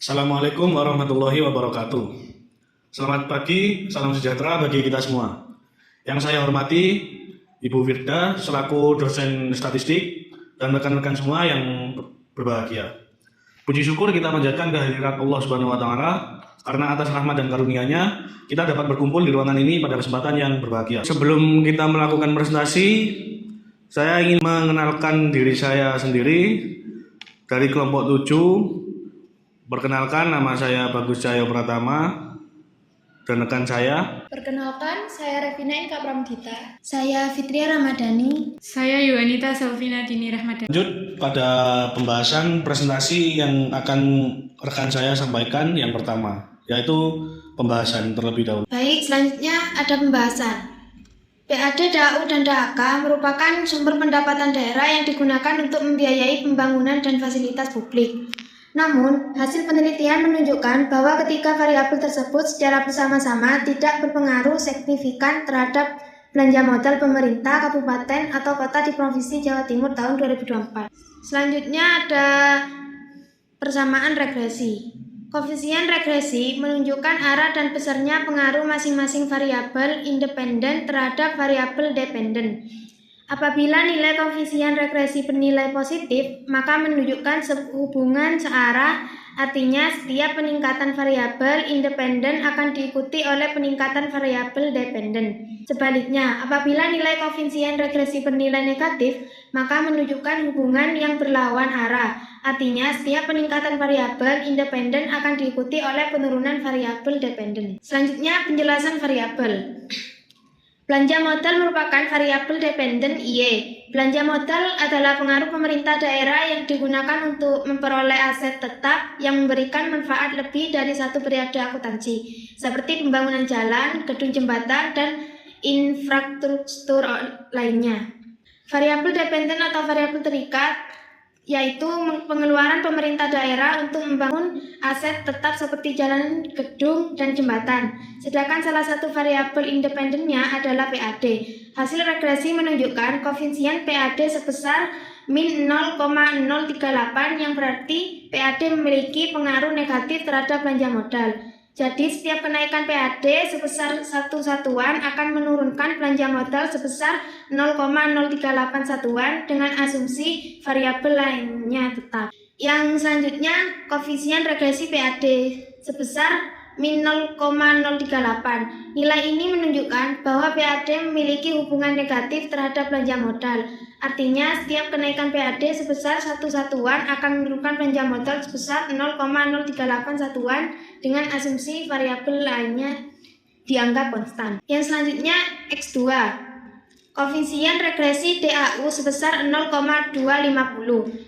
Assalamualaikum warahmatullahi wabarakatuh. Selamat pagi, salam sejahtera bagi kita semua. Yang saya hormati Ibu Firda selaku dosen statistik dan rekan-rekan semua yang berbahagia. Puji syukur kita panjatkan kehadirat Allah Subhanahu wa taala karena atas rahmat dan karunia-Nya kita dapat berkumpul di ruangan ini pada kesempatan yang berbahagia. Sebelum kita melakukan presentasi, saya ingin mengenalkan diri saya sendiri dari kelompok 7. Perkenalkan, nama saya Bagus Cahyo Pratama dan rekan saya. Perkenalkan, saya Revina Inka Pramdita. Saya Fitria Ramadhani. Saya Yuanita Selvina Dini Rahmadani. Lanjut pada pembahasan presentasi yang akan rekan saya sampaikan yang pertama, yaitu pembahasan terlebih dahulu. Baik, selanjutnya ada pembahasan. PAD, DAU, dan DAK merupakan sumber pendapatan daerah yang digunakan untuk membiayai pembangunan dan fasilitas publik. Namun, hasil penelitian menunjukkan bahwa ketiga variabel tersebut secara bersama-sama tidak berpengaruh signifikan terhadap belanja modal pemerintah, kabupaten, atau kota di Provinsi Jawa Timur tahun 2024. Selanjutnya ada persamaan regresi. Koefisien regresi menunjukkan arah dan besarnya pengaruh masing-masing variabel independen terhadap variabel dependen. Apabila nilai koefisien regresi bernilai positif, maka menunjukkan hubungan searah, artinya setiap peningkatan variabel independen akan diikuti oleh peningkatan variabel dependen. Sebaliknya, apabila nilai koefisien regresi bernilai negatif, maka menunjukkan hubungan yang berlawan arah, artinya setiap peningkatan variabel independen akan diikuti oleh penurunan variabel dependen. Selanjutnya, penjelasan variabel. Belanja modal merupakan variabel dependen Y. Belanja modal adalah pengaruh pemerintah daerah yang digunakan untuk memperoleh aset tetap yang memberikan manfaat lebih dari satu periode akuntansi, seperti pembangunan jalan, gedung jembatan, dan infrastruktur lainnya. Variabel dependen atau variabel terikat yaitu pengeluaran pemerintah daerah untuk membangun aset tetap seperti jalan, gedung, dan jembatan. Sedangkan salah satu variabel independennya adalah PAD. Hasil regresi menunjukkan koefisien PAD sebesar min 0,038 yang berarti PAD memiliki pengaruh negatif terhadap belanja modal. Jadi setiap kenaikan PAD sebesar satu satuan akan menurunkan belanja modal sebesar 0,038 satuan dengan asumsi variabel lainnya tetap. Yang selanjutnya koefisien regresi PAD sebesar min 0,038. Nilai ini menunjukkan bahwa PAD memiliki hubungan negatif terhadap belanja modal. Artinya setiap kenaikan PAD sebesar satu satuan akan menurunkan belanja modal sebesar 0,038 satuan dengan asumsi variabel lainnya dianggap konstan. Yang selanjutnya X2. Koefisien regresi DAU sebesar 0,250.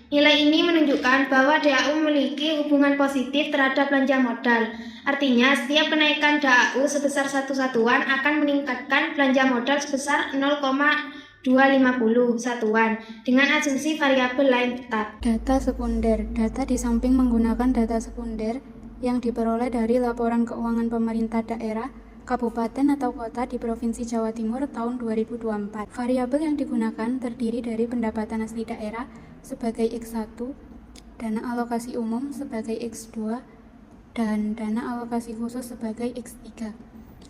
Nilai ini menunjukkan bahwa DAU memiliki hubungan positif terhadap belanja modal. Artinya, setiap kenaikan DAU sebesar satu satuan akan meningkatkan belanja modal sebesar 0,250 satuan dengan asumsi variabel lain tetap. Data sekunder. Data di samping menggunakan data sekunder yang diperoleh dari laporan keuangan pemerintah daerah, kabupaten atau kota di Provinsi Jawa Timur tahun 2024. Variabel yang digunakan terdiri dari pendapatan asli daerah sebagai X1, dana alokasi umum sebagai X2, dan dana alokasi khusus sebagai X3,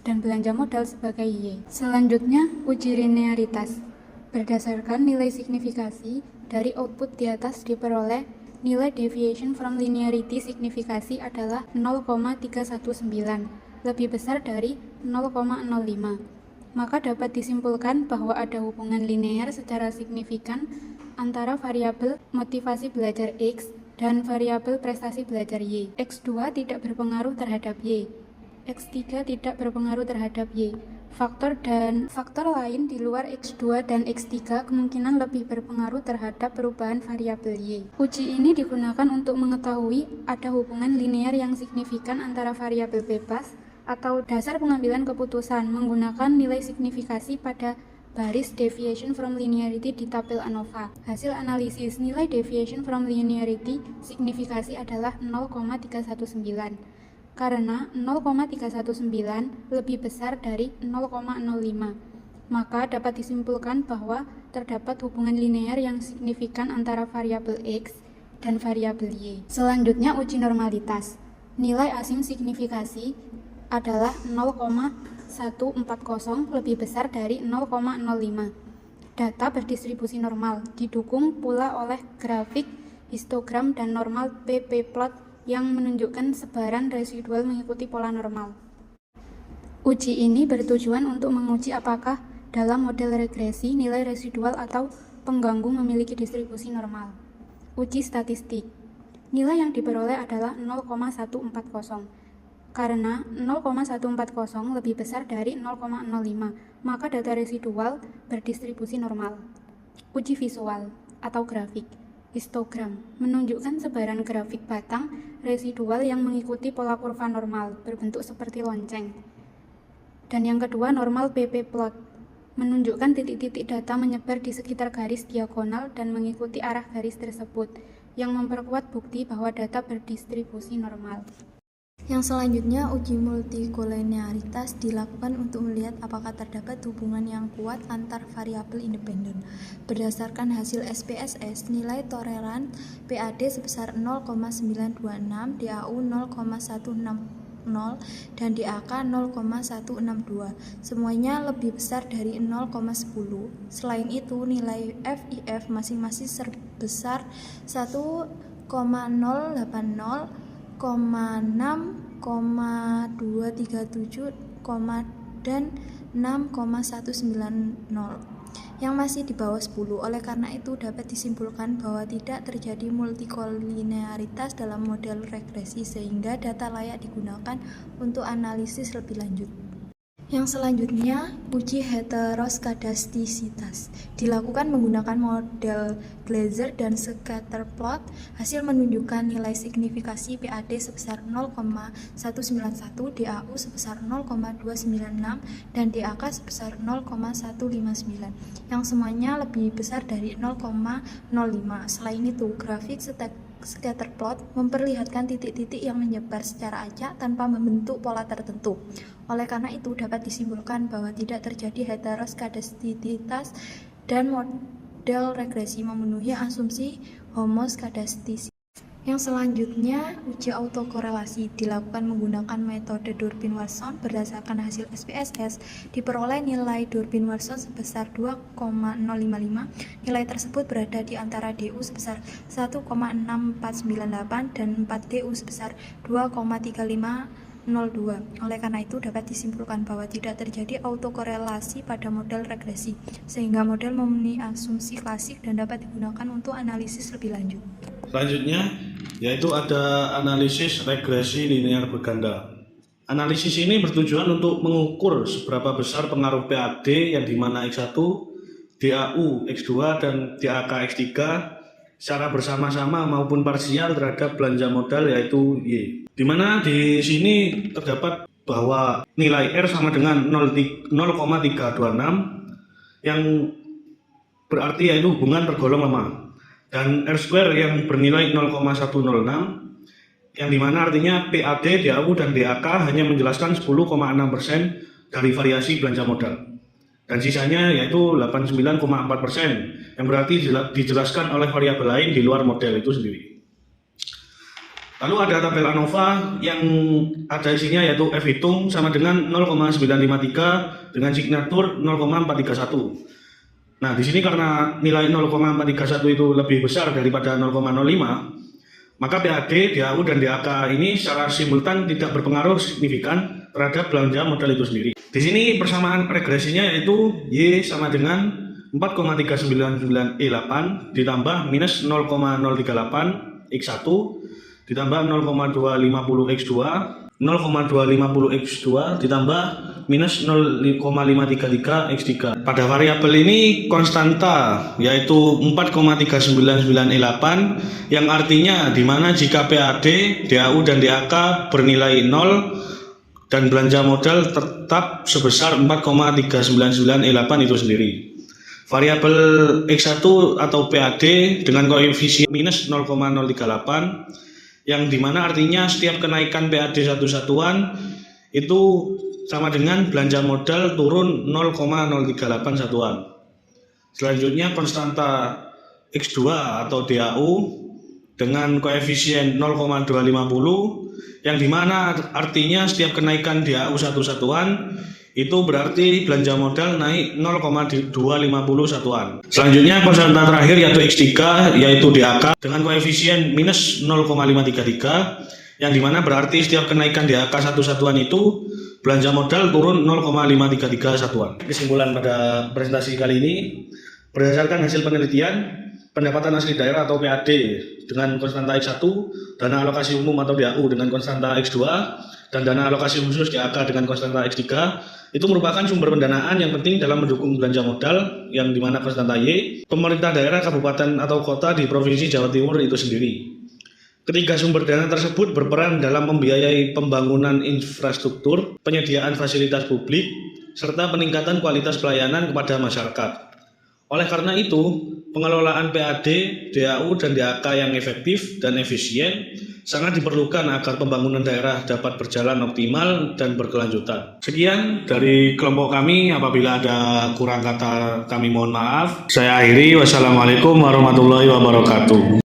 dan belanja modal sebagai Y. Selanjutnya, uji linearitas. Berdasarkan nilai signifikasi dari output di atas diperoleh nilai deviation from linearity signifikasi adalah 0,319, lebih besar dari 0,05. Maka dapat disimpulkan bahwa ada hubungan linear secara signifikan antara variabel motivasi belajar X dan variabel prestasi belajar Y. X2 tidak berpengaruh terhadap Y. X3 tidak berpengaruh terhadap Y. Faktor lain di luar X2 dan X3 kemungkinan lebih berpengaruh terhadap perubahan variabel Y. Uji ini digunakan untuk mengetahui ada hubungan linear yang signifikan antara variabel bebas atau dasar pengambilan keputusan menggunakan nilai signifikasi pada baris deviation from linearity di tabel ANOVA. Hasil analisis nilai deviation from linearity signifikasi adalah 0,319. Karena 0,319 lebih besar dari 0,05, maka dapat disimpulkan bahwa terdapat hubungan linear yang signifikan antara variabel X dan variabel Y. Selanjutnya, uji normalitas. Nilai asing signifikasi adalah 0,140 lebih besar dari 0,05. Data berdistribusi normal didukung pula oleh grafik, histogram, dan normal PP plot yang menunjukkan sebaran residual mengikuti pola normal. Uji ini bertujuan untuk menguji apakah dalam model regresi nilai residual atau pengganggu memiliki distribusi normal. Uji statistik. Nilai yang diperoleh adalah 0,140. Karena 0,140 lebih besar dari 0,05, maka data residual berdistribusi normal. Uji visual atau grafik. Histogram menunjukkan sebaran grafik batang residual yang mengikuti pola kurva normal berbentuk seperti lonceng. Dan yang kedua, normal PP plot menunjukkan titik-titik data menyebar di sekitar garis diagonal dan mengikuti arah garis tersebut, yang memperkuat bukti bahwa data berdistribusi normal. Yang selanjutnya, uji multikolinearitas dilakukan untuk melihat apakah terdapat hubungan yang kuat antar variabel independen. Berdasarkan hasil SPSS, nilai toleran PAD sebesar 0,926, DAU 0,160, dan DAK 0,162. Semuanya lebih besar dari 0,10. Selain itu, nilai FIF masing-masing sebesar 1,080, 6,237, dan 6,190 yang masih di bawah 10. Oleh karena itu dapat disimpulkan bahwa tidak terjadi multikolinearitas dalam model regresi sehingga data layak digunakan untuk analisis lebih lanjut. Yang selanjutnya, uji heteroskadastisitas dilakukan menggunakan model Glaser dan scatter plot. Hasil menunjukkan nilai signifikasi PAD sebesar 0,191, DAU sebesar 0,296, dan DAK sebesar 0,159, yang semuanya lebih besar dari 0,05. Selain itu, grafik scatter plot memperlihatkan titik-titik yang menyebar secara acak tanpa membentuk pola tertentu. Oleh karena itu dapat disimpulkan bahwa tidak terjadi heteroskadastisitas dan model regresi memenuhi asumsi homoskadastisitas. Yang selanjutnya, uji autokorelasi dilakukan menggunakan metode Durbin-Watson. Berdasarkan hasil SPSS, diperoleh nilai Durbin-Watson sebesar 2,055. Nilai tersebut berada di antara DU sebesar 1,6498 dan 4DU sebesar 2,3502. Oleh karena itu dapat disimpulkan bahwa tidak terjadi autokorelasi pada model regresi, sehingga model memenuhi asumsi klasik dan dapat digunakan untuk analisis lebih lanjut. Selanjutnya, yaitu ada analisis regresi linear berganda. Analisis ini bertujuan untuk mengukur seberapa besar pengaruh PAD yang dimana X1, DAU X2, dan DAK X3 secara bersama-sama maupun parsial terhadap belanja modal yaitu Y. Dimana di sini terdapat bahwa nilai R sama dengan 0,326 yang berarti yaitu hubungan tergolong lemah. Dan R2 yang bernilai 0,106 yang dimana artinya PAD, DAU, dan DAK hanya menjelaskan 10,6% dari variasi belanja modal. Dan sisanya yaitu 89,4% yang berarti dijelaskan oleh variabel lain di luar model itu sendiri. Lalu ada tabel ANOVA yang ada isinya yaitu F hitung sama dengan 0,953 dengan signatur 0,431. Nah, di sini karena nilai 0,431 itu lebih besar daripada 0,05, maka PAD, DAU, dan DAK ini secara simultan tidak berpengaruh signifikan terhadap belanja modal itu sendiri. Di sini persamaan regresinya yaitu Y sama dengan 4,399E8 ditambah minus 0,038 X1 ditambah 0,250 X2, 0,250 X2 ditambah minus 0,533 X3. Pada variabel ini konstanta yaitu 4,399E8 yang artinya dimana jika PAD, DAU, dan DAK bernilai 0 dan belanja modal tetap sebesar 4,399E8 itu sendiri. Variabel X1 atau PAD dengan koefisien minus 0,038 yang dimana artinya setiap kenaikan PAD satu satuan itu sama dengan belanja modal turun 0,038 satuan. Selanjutnya konstanta X2 atau DAU dengan koefisien 0,250, yang dimana artinya setiap kenaikan DAU satu satuan itu berarti belanja modal naik 0,250 satuan. Selanjutnya konstanta terakhir yaitu X3 yaitu DAK dengan koefisien minus 0,533, yang dimana berarti setiap kenaikan DAK satu satuan itu belanja modal turun 0,533 satuan. Kesimpulan pada presentasi kali ini, berdasarkan hasil penelitian, pendapatan asli daerah atau PAD dengan konstanta X1, dana alokasi umum atau DAU dengan konstanta X2, dan dana alokasi khusus DAK dengan konstanta X3 itu merupakan sumber pendanaan yang penting dalam mendukung belanja modal, yang dimana konstanta Y pemerintah daerah, kabupaten atau kota di Provinsi Jawa Timur itu sendiri. Ketiga sumber dana tersebut berperan dalam membiayai pembangunan infrastruktur, penyediaan fasilitas publik, serta peningkatan kualitas pelayanan kepada masyarakat. Oleh karena itu, pengelolaan PAD, DAU, dan DAK yang efektif dan efisien sangat diperlukan agar pembangunan daerah dapat berjalan optimal dan berkelanjutan. Sekian dari kelompok kami, apabila ada kurang kata kami mohon maaf. Saya akhiri, wassalamualaikum warahmatullahi wabarakatuh.